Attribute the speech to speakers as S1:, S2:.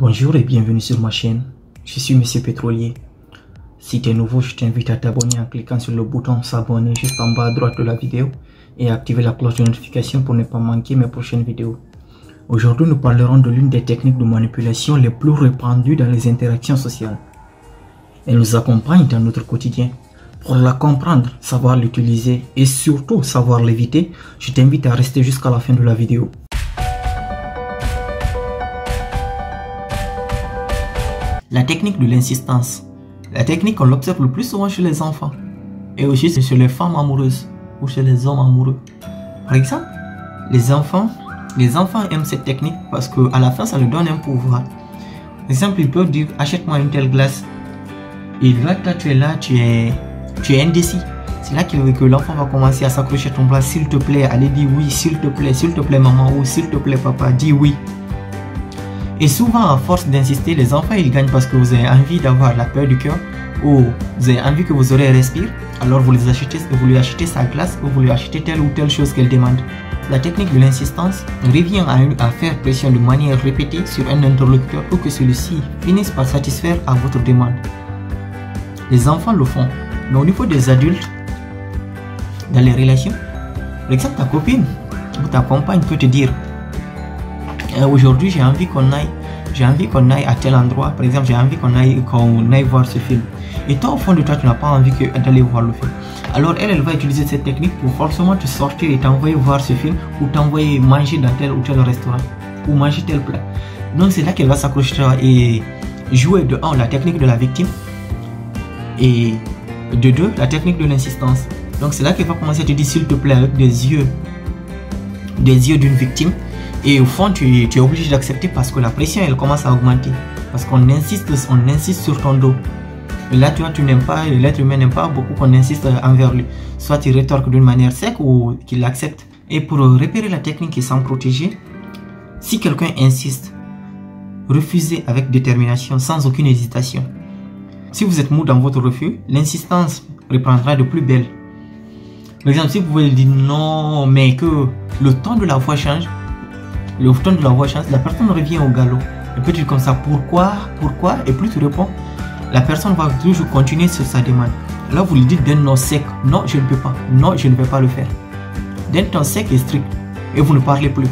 S1: Bonjour et bienvenue sur ma chaîne, je suis Monsieur Pétrolier. Si tu es nouveau, je t'invite à t'abonner en cliquant sur le bouton s'abonner juste en bas à droite de la vidéo et à activer la cloche de notification pour ne pas manquer mes prochaines vidéos. Aujourd'hui, nous parlerons de l'une des techniques de manipulation les plus répandues dans les interactions sociales. Elle nous accompagne dans notre quotidien. Pour la comprendre, savoir l'utiliser et surtout savoir l'éviter, je t'invite à rester jusqu'à la fin de la vidéo. La technique de l'insistance. La technique, on l'observe le plus souvent chez les enfants et aussi chez les femmes amoureuses ou chez les hommes amoureux. Par exemple, les enfants aiment cette technique parce qu'à la fin, ça leur donne un pouvoir. Par exemple, ils peuvent dire achète-moi une telle glace. Et là, toi, tu es là, tu es indécis. C'est là que l'enfant va commencer à s'accrocher à ton bras. S'il te plaît, allez dire oui, s'il te plaît maman, ou s'il te plaît papa, dis oui. Et souvent, à force d'insister, les enfants ils gagnent parce que vous avez envie d'avoir la peur du cœur ou vous avez envie que vos oreilles respirent. Alors vous lui achetez sa glace ou vous lui achetez telle ou telle chose qu'elle demande. La technique de l'insistance revient à faire pression de manière répétée sur un interlocuteur pour que celui-ci finisse par satisfaire à votre demande. Les enfants le font, mais au niveau des adultes, dans les relations, par exemple ta copine ou ta compagne peut te dire aujourd'hui j'ai envie qu'on aille à tel endroit, par exemple j'ai envie qu'on aille voir ce film, et toi au fond de toi tu n'as pas envie d'aller voir le film. Alors elle va utiliser cette technique pour forcément te sortir et t'envoyer voir ce film ou t'envoyer manger dans tel ou tel restaurant ou manger tel plat. Donc c'est là qu'elle va s'accrocher et jouer de 1 la technique de la victime et de 2 la technique de l'insistance. Donc c'est là qu'elle va commencer à te dire s'il te plaît avec des yeux d'une victime. Et au fond, tu es obligé d'accepter parce que la pression, elle commence à augmenter. Parce qu'on insiste sur ton dos. Et là, tu vois, l'être humain n'aime pas beaucoup qu'on insiste envers lui. Soit il rétorque d'une manière sec ou qu'il l'accepte. Et pour repérer la technique et s'en protéger, si quelqu'un insiste, refusez avec détermination, sans aucune hésitation. Si vous êtes mou dans votre refus, l'insistance reprendra de plus belle. Par exemple, si vous pouvez dire non, mais que le ton de la voix change, la personne revient au galop. Et peut dire comme ça, pourquoi, et plus tu réponds, la personne va toujours continuer sur sa demande. Là, vous lui dites d'un non sec, non, je ne peux pas, non, je ne vais pas le faire. D'un ton sec et strict, et vous ne parlez plus.